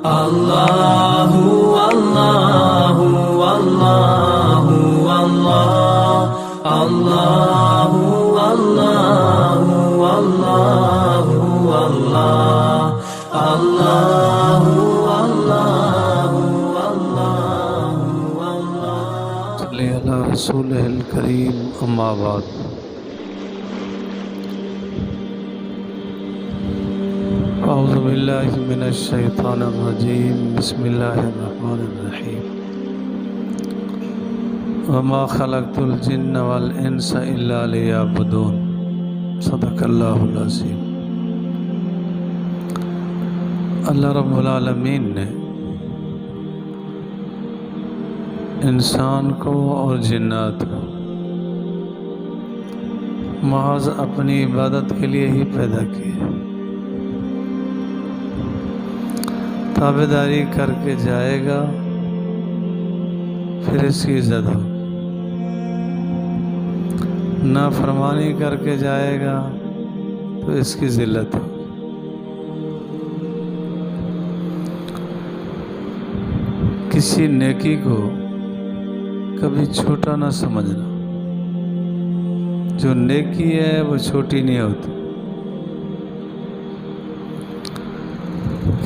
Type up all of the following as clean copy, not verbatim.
اللہ اللہ اللہ اللہ اللہ اللہ اللہ اللہ اللہ صلی علی رسولہ الکریم اما بعد اعوذ باللہ من الشیطان الرجیم بسم اللہ الرحمن الرحیم وما خلقت الجن والانس الا لیعبدون صدق اللہ العظیم۔ اللہ رب العالمین نے انسان کو اور جنات کو محض اپنی عبادت کے لیے ہی پیدا کیا، تابعداری کر کے جائے گا پھر اس کی عزت ہو، نافرمانی کر کے جائے گا تو اس کی ذلت ہو۔ کسی نیکی کو کبھی چھوٹا نہ سمجھنا، جو نیکی ہے وہ چھوٹی نہیں ہوتی۔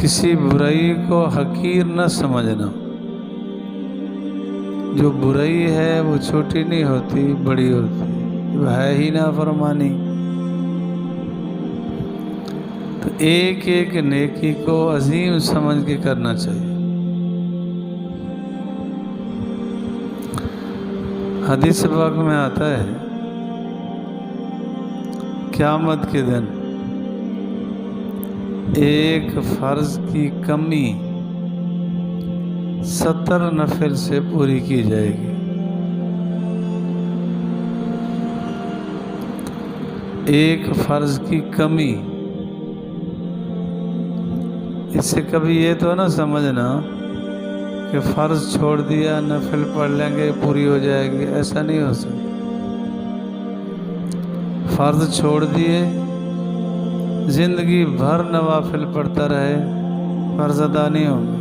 کسی برائی کو حقیر نہ سمجھنا، جو برائی ہے وہ چھوٹی نہیں ہوتی، بڑی ہوتی، وہ ہے ہی نافرمانی۔ تو ایک ایک نیکی کو عظیم سمجھ کے کرنا چاہیے۔ حدیث پاک میں آتا ہے قیامت کے دن ایک فرض کی کمی 70 نفل سے پوری کی جائے گی۔ ایک فرض کی کمی، اس سے کبھی یہ تو نہ سمجھنا کہ فرض چھوڑ دیا نفل پڑھ لیں گے پوری ہو جائے گی، ایسا نہیں ہو سکتا۔ فرض چھوڑ دیے، زندگی بھر نوافل پڑھتا رہے، فرض ادا نہیں ہوگا۔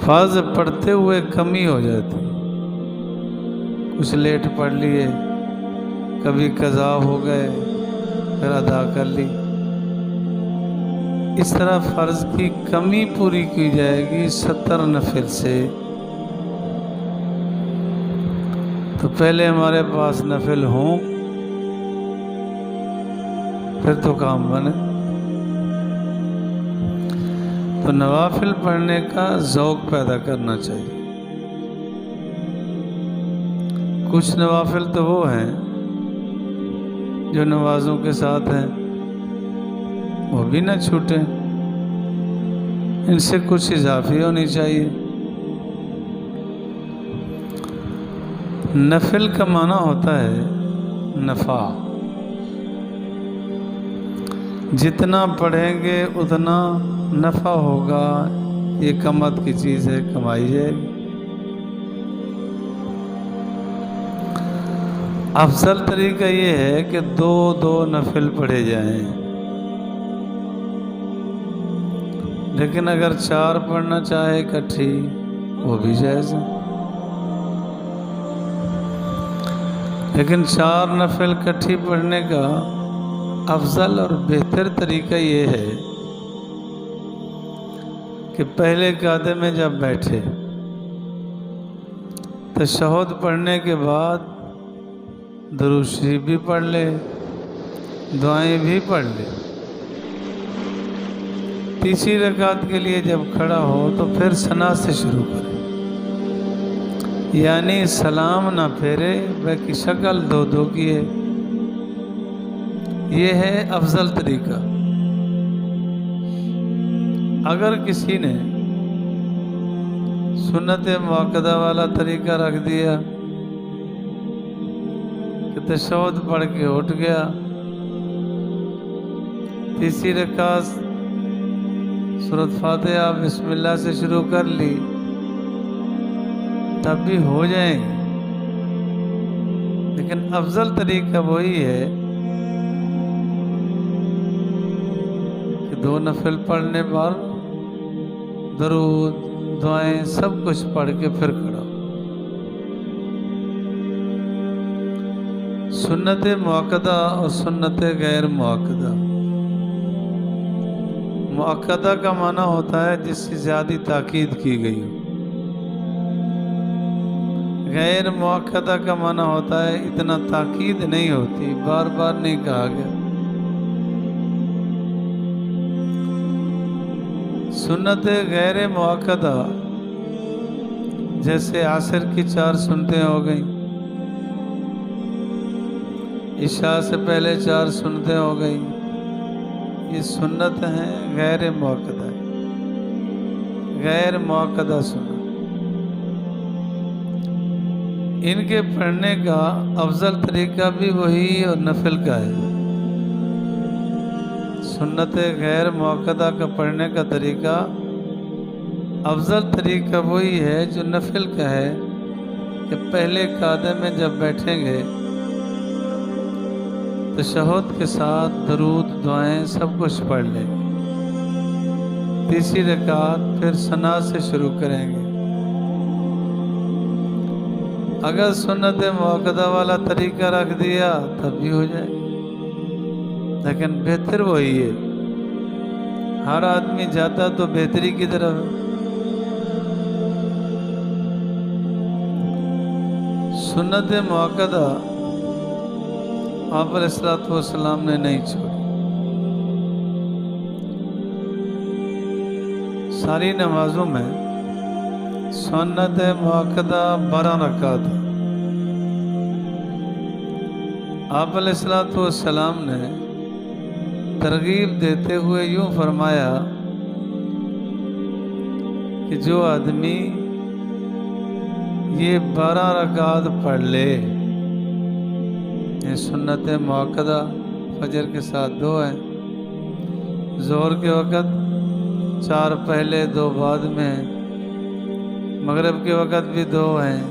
فرض پڑھتے ہوئے کمی ہو جاتی، کچھ لیٹ پڑھ لیے، کبھی قضا ہو گئے پھر ادا کر لی، اس طرح فرض کی کمی پوری کی جائے گی 70 نفل سے۔ تو پہلے ہمارے پاس نفل ہوں پھر تو کام بنے۔ تو نوافل پڑھنے کا ذوق پیدا کرنا چاہیے۔ کچھ نوافل تو وہ ہیں جو نمازوں کے ساتھ ہیں، وہ بھی نہ چھوٹیں، ان سے کچھ اضافی ہونی چاہیے۔ نفل کا معنی ہوتا ہے نفع، جتنا پڑھیں گے اتنا نفع ہوگا، یہ کمت کی چیز ہے، کمائی جائے گی۔ افضل طریقہ یہ ہے کہ دو نفل پڑھے جائیں، لیکن اگر 4 پڑھنا چاہے اکٹھی وہ بھی جائز ہے، لیکن 4 نفل اکٹھی پڑھنے کا افضل اور بہتر طریقہ یہ ہے کہ پہلے قعدے میں جب بیٹھے تشہد پڑھنے کے بعد درود شریف بھی پڑھ لے، دعائیں بھی پڑھ لے۔ تیسری رکعت کے لیے جب کھڑا ہو تو پھر ثنا سے شروع کرے، یعنی سلام نہ پھیرے بلکہ شکل دو کیے۔ یہ ہے افضل طریقہ۔ اگر کسی نے سنت مؤکدہ والا طریقہ رکھ دیا کہ تشہد پڑھ کے اٹھ گیا، تیسری رکعت سورۃ فاتحہ بسم اللہ سے شروع کر لی، تب بھی ہو جائیں گے، لیکن افضل طریقہ وہی ہے 2 نفل پڑھنے پر درود دعائیں سب کچھ پڑھ کے پھر کھڑا ہو۔ سنت مؤکدہ اور سنت غیر مؤکدہ۔ مؤکدہ کا معنی ہوتا ہے جس سے زیادہ تاکید کی گئی ہو، غیر مؤکدہ کا معنی ہوتا ہے اتنا تاکید نہیں ہوتی، بار بار نہیں کہا گیا۔ سنت غیر مؤکدہ جیسے عصر کی 4 سنتیں ہو گئیں، عشاء سے پہلے 4 سنتیں ہو گئیں، یہ سنت ہیں غیر مؤکدہ، غیر مؤکدہ سنت۔ ان کے پڑھنے کا افضل طریقہ بھی وہی اور نفل کا ہے۔ سنت غیر مؤکدہ کا پڑھنے کا طریقہ افضل طریقہ وہی ہے جو نفل کا ہے کہ پہلے قعدے میں جب بیٹھیں گے تشہد کے ساتھ درود دعائیں سب کچھ پڑھ لیں گے، تیسری رکعت پھر ثنا سے شروع کریں گے۔ اگر سنت مؤکدہ والا طریقہ رکھ دیا تب بھی ہو جائے گا، لیکن بہتر وہی ہے۔ ہر آدمی جاتا تو بہتری کی طرف ہے۔ سنت مؤکدہ آپ علیہ السلام نے نہیں چھوڑی۔ ساری نمازوں میں سنت مؤکدہ 12 رکعت ہے۔ آپ علیہ السلام نے ترغیب دیتے ہوئے یوں فرمایا کہ جو آدمی یہ 12 رکعت پڑھ لے، یہ سنت مؤکدہ فجر کے ساتھ 2 ہیں، ظہر کے وقت 4 پہلے 2 بعد میں ہیں، مغرب کے وقت بھی 2 ہیں،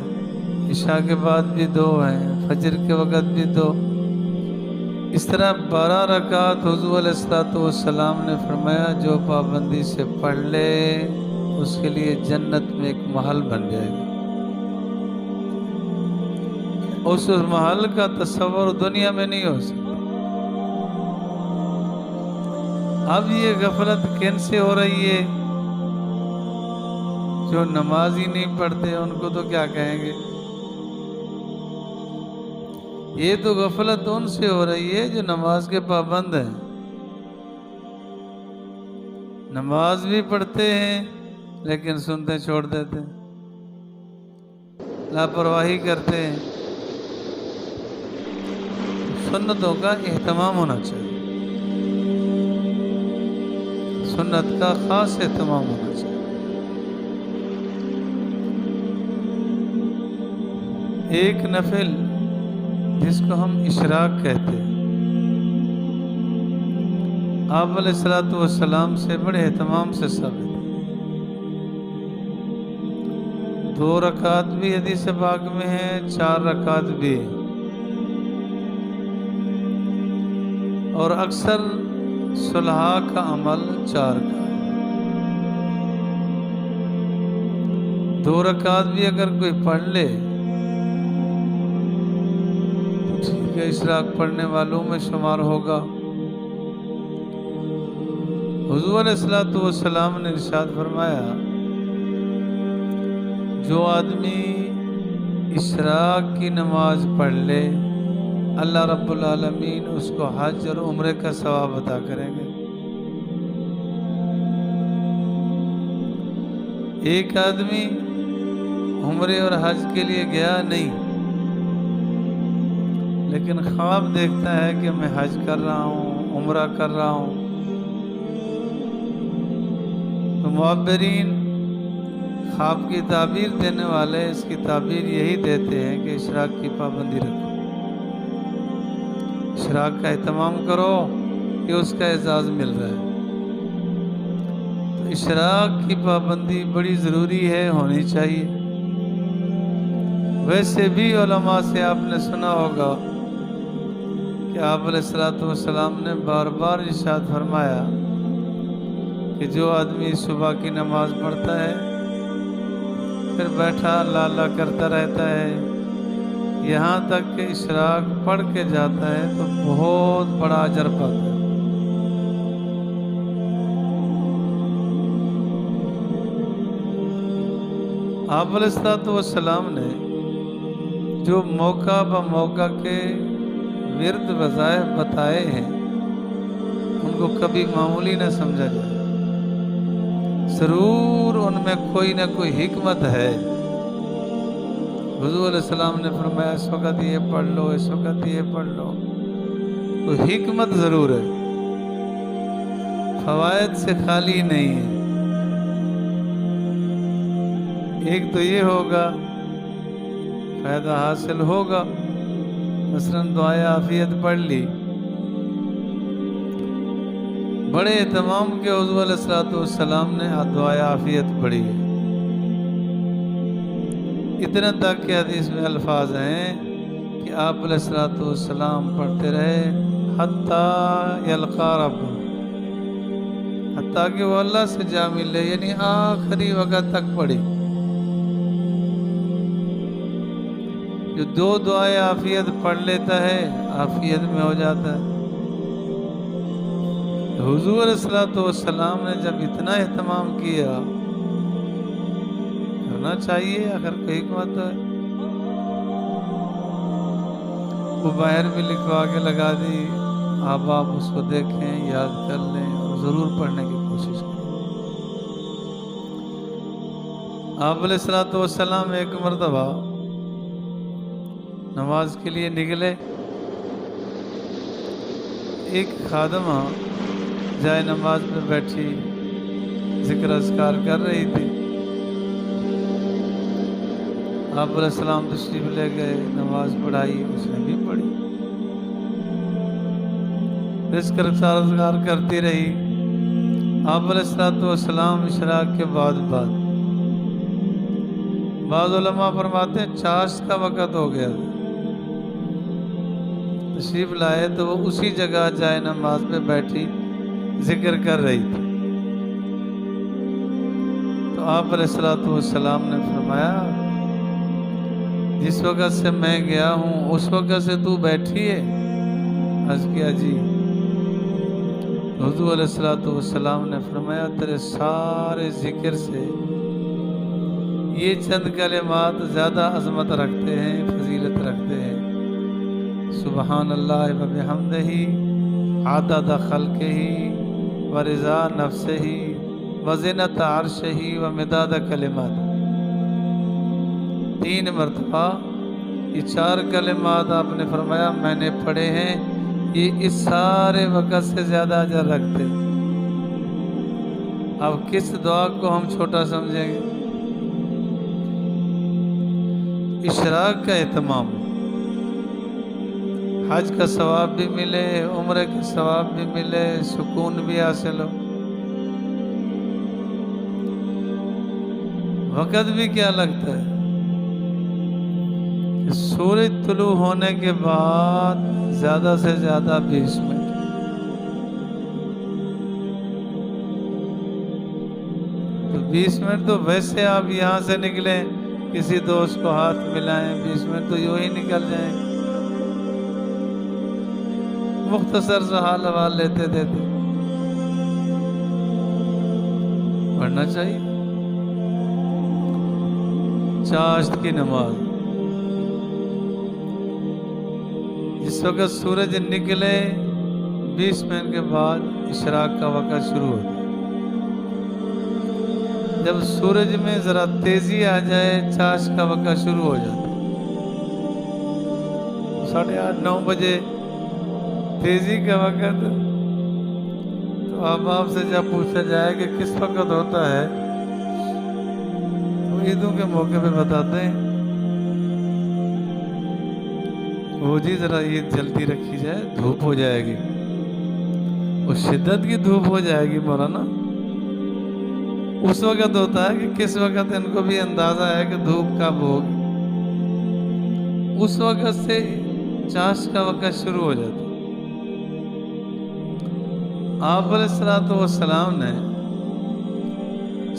عشاء کے بعد بھی 2 ہیں، فجر کے وقت بھی 2، اس طرح 12 رکعت حضور علیہ السلام نے فرمایا جو پابندی سے پڑھ لے اس کے لیے جنت میں ایک محل بن جائے گا۔ اس محل کا تصور دنیا میں نہیں ہو سکتا۔ اب یہ غفلت کن سے ہو رہی ہے؟ جو نماز ہی نہیں پڑھتے ان کو تو کیا کہیں گے؟ یہ تو غفلت ان سے ہو رہی ہے جو نماز کے پابند ہیں، نماز بھی پڑھتے ہیں لیکن سنتے چھوڑ دیتے ہیں، لاپرواہی کرتے ہیں۔ سنتوں کا اہتمام ہونا چاہیے، سنت کا خاص اہتمام ہونا چاہیے۔ ایک نفل جس کو ہم اشراق کہتے ہیں، آپ علیہ السلام سے بڑے اہتمام سے ثابت ہے۔ 2 رکعت بھی حدیث پاک میں ہیں، 4 رکعت بھی ہیں، اور اکثر صلحاء کا عمل 4 کا ہے۔ 2 رکعت بھی اگر کوئی پڑھ لے ٹھیک ہے، اشراق پڑھنے والوں میں شمار ہوگا۔ حضور علیہ السلام نے ارشاد فرمایا جو آدمی اشراق کی نماز پڑھ لے اللہ رب العالمین اس کو حج اور عمرے کا ثواب عطا کریں گے۔ ایک آدمی عمرے اور حج کے لیے گیا نہیں لیکن خواب دیکھتا ہے کہ میں حج کر رہا ہوں، عمرہ کر رہا ہوں، تو معبرین خواب کی تعبیر دینے والے اس کی تعبیر یہی دیتے ہیں کہ اشراق کی پابندی رکھو، اشراق کا اہتمام کرو، یہ اس کا اعزاز مل رہا ہے۔ تو اشراق کی پابندی بڑی ضروری ہے، ہونی چاہیے۔ ویسے بھی علماء سے آپ نے سنا ہوگا کہ آپ علیہ السلام نے بار بار ارشاد فرمایا کہ جو آدمی صبح کی نماز پڑھتا ہے پھر بیٹھا اللہ اللہ کرتا رہتا ہے یہاں تک کہ اشراق پڑھ کے جاتا ہے تو بہت بڑا اجر پاتا ہے۔ آپ علیہ السلام نے جو موقع بموقع کے ورد وظائف بتائے ہیں ان کو کبھی معمولی نہ سمجھا جائے، ضرور ان میں کوئی نہ کوئی حکمت ہے۔ حضور علیہ السلام نے فرمایا اس وقت یہ پڑھ لو، اس وقت یہ پڑھ لو، تو حکمت ضرور ہے، فوائد سے خالی نہیں ہے۔ ایک تو یہ ہوگا فائدہ حاصل ہوگا، مثلا دعائے عافیت پڑھ لی، بڑے اہتمام کے حضور علیہ السلام نے دعائے عافیت پڑھی ہے، اتنا تک کہ حدیث میں الفاظ ہیں کہ آپ علیہ السلام پڑھتے رہے حتیٰ یلقا رب، حتیٰ کہ وہ اللہ سے جا ملے، یعنی آخری وقت تک پڑھی۔ جو دو دعائیں عافیت پڑھ لیتا ہے عافیت میں ہو جاتا ہے۔ حضور علیہ السلام نے جب اتنا اہتمام کیا، کرنا چاہیے، اگر کوئی حکمت ہے وہ باہر بھی لکھوا کے لگا دی، آپ اس کو دیکھیں، یاد کر لیں اور ضرور پڑھنے کی کوشش کریں۔ آپ علیہ السلام ایک مرتبہ نماز کے لیے نکلے، ایک خادمہ جائے نماز میں بیٹھی ذکر اذکار کر رہی تھی، آپ علیہ السلام تشریف لے گئے، نماز پڑھائی، اس نے بھی پڑھی، ذکر اذکار کرتی رہی۔ آپ علیہ السلام اشراق کے بعد بعض علماء فرماتے ہیں چاشت کا وقت ہو گیا، تشریف لائے تو وہ اسی جگہ جائے نماز میں بیٹھی ذکر کر رہی تھی، تو آپ علیہ السلام نے فرمایا جس وقت سے میں گیا ہوں اس وقت سے تو بیٹھی ہے؟ عرض کیا جی۔ حضور علیہ السلام نے فرمایا تیرے سارے ذکر سے یہ چند کلمات زیادہ عظمت رکھتے ہیں، فضیلت رکھتے ہیں، سبحان اللہ و بحمدہ عدد خلقہ و رضا نفسہ و زینت عرشہ و مداد کلمات۔ 3 مرتبہ یہ 4 کلمات آپ نے فرمایا میں نے پڑھے ہیں، یہ اس سارے وقت سے زیادہ اجر رکھتے۔ اب کس دعا کو ہم چھوٹا سمجھیں گے؟ اشراق کا اہتمام، حج کا ثواب بھی ملے، عمرے کا ثواب بھی ملے، سکون بھی حاصل ہو، وقت بھی کیا لگتا ہے کہ سورج طلوع ہونے کے بعد زیادہ سے زیادہ 20 منٹ، تو 20 منٹ تو ویسے آپ یہاں سے نکلیں کسی دوست کو ہاتھ ملائیں، 20 منٹ تو یوں ہی نکل جائیں، مختصر سا حال حوال لیتے دیتے پڑھنا چاہیے۔ چاشت کی نماز، جس وقت سورج نکلے 20 منٹ کے بعد اشراق کا وقت شروع ہوتا ہے۔ جب سورج میں ذرا تیزی آ جائے چاشت کا وقت شروع ہو جاتا ہے، 8:30 9 بجے تیزی کا وقت، تو آپ سے جب پوچھا جائے کہ کس وقت ہوتا ہے تو عیدوں کے موقع پہ بتاتے ہیں وہ جی ذرا عید جلدی رکھی جائے، دھوپ ہو جائے گی، اور شدت کی دھوپ ہو جائے گی مولانا۔ اس وقت ہوتا ہے کہ کس وقت ان کو بھی اندازہ ہے کہ دھوپ کب ہوگی، اس وقت سے چاشت کا وقت شروع ہو جاتا ہے۔ آپ علیہ السلام نے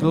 2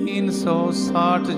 360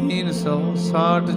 360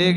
1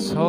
100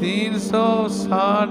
360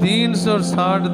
360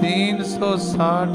360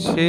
6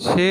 6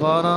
12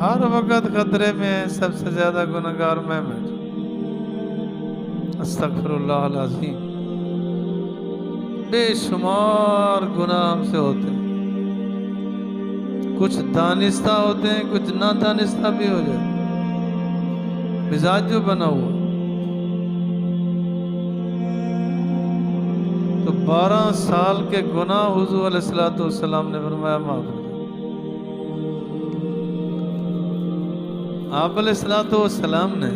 ہر وقت خطرے میں ہے، سب سے زیادہ گنہگار میں بیٹھا، استغفر اللہ العظیم۔ بے شمار گناہ ہم سے ہوتے ہیں، کچھ دانستہ ہوتے ہیں، کچھ نادانستہ بھی ہو جاتے ہیں، مزاج جو بنا ہوا۔ تو 12 سال کے گناہ حضور علیہ السلام نے فرمایا معاف ہو جائے۔ آپ علیہ السلام نے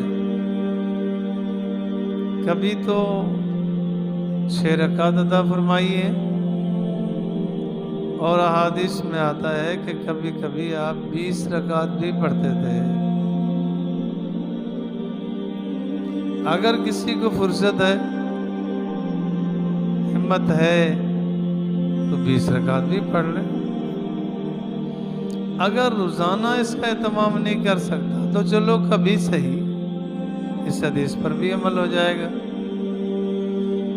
کبھی تو 6 رکعت عطا فرمائی ہے، اور احادیث میں آتا ہے کہ کبھی کبھی آپ 20 رکعت بھی پڑھتے تھے۔ اگر کسی کو فرصت ہے، ہمت ہے، تو 20 رکعت بھی پڑھ لیں۔ اگر روزانہ اس کا اہتمام نہیں کر سکتا تو چلو کبھی صحیح، اس حدیث پر بھی عمل ہو جائے گا،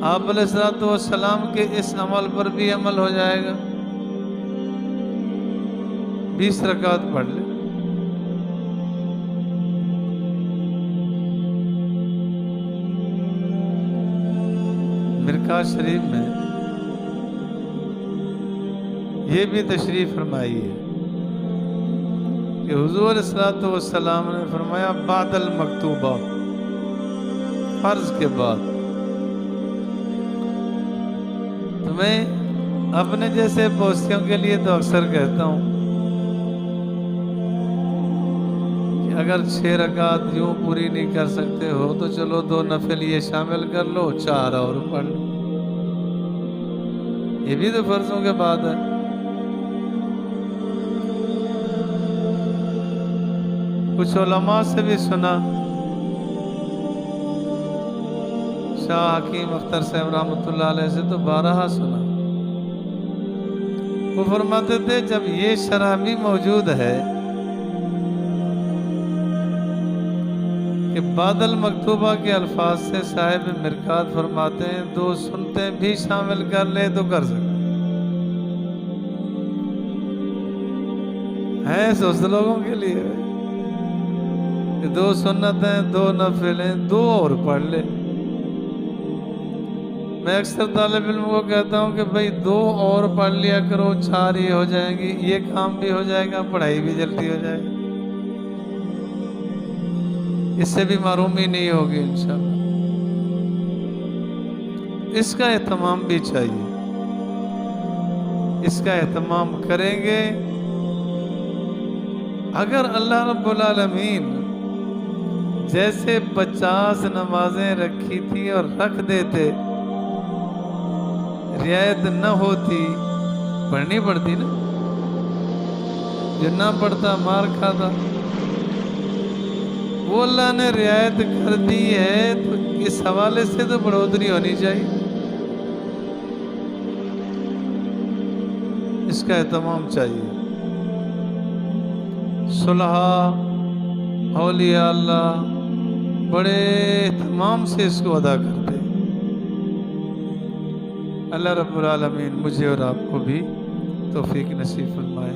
آپ علیہ السلام کے اس عمل پر بھی عمل ہو جائے گا، 20 رکعت پڑھ لیں۔ مرکات شریف میں یہ بھی تشریف فرمائی ہے کہ حضور علیہ السلام نے فرمایا بعد المکتوبہ، فرض کے بعد۔ تو میں اپنے جیسے پوستیوں کے لیے تو اکثر کہتا ہوں کہ اگر 6 رکعت یوں پوری نہیں کر سکتے ہو تو چلو 2 نفل یہ شامل کر لو، 4 اور پڑھ لو، یہ بھی تو فرضوں کے بعد ہے۔ کچھ علماء سے بھی سنا، شاہ حکیم اختر صاحب رحمۃ اللہ علیہ سے تو 12 سنا، وہ فرماتے تھے جب یہ شرح بھی موجود ہے کہ بعد المکتوبہ کے الفاظ سے صاحب مرکات فرماتے ہیں 2 سنتیں بھی شامل کر لے تو کر سکتے ہیں، سوچ لوگوں کے لیے 2 سنت ہیں، 2 نفل ہیں، 2 اور پڑھ لے۔ میں اکثر طالب علم کو کہتا ہوں کہ بھائی 2 اور پڑھ لیا کرو، 4 ہی ہو جائیں گی، یہ کام بھی ہو جائے گا، پڑھائی بھی جلدی ہو جائے گی، اس سے بھی محرومی نہیں ہوگی انشاءاللہ۔ اس کا اہتمام بھی چاہیے، اس کا اہتمام کریں گے۔ اگر اللہ رب العالمین جیسے 50 نمازیں رکھی تھی اور رکھ دیتے، رعایت نہ ہوتی، پڑھنی پڑتی نا، جو نہ پڑھتا مار کھاتا، وہ اللہ نے رعایت کر دی ہے تو اس حوالے سے تو بڑھوتری ہونی چاہیے، اس کا اہتمام چاہیے۔ صلحاء اولیاء اللہ بڑے اہتمام سے اس کو ادا کرتے۔ اللہ رب العالمین مجھے اور آپ کو بھی توفیق نصیب فرمائے۔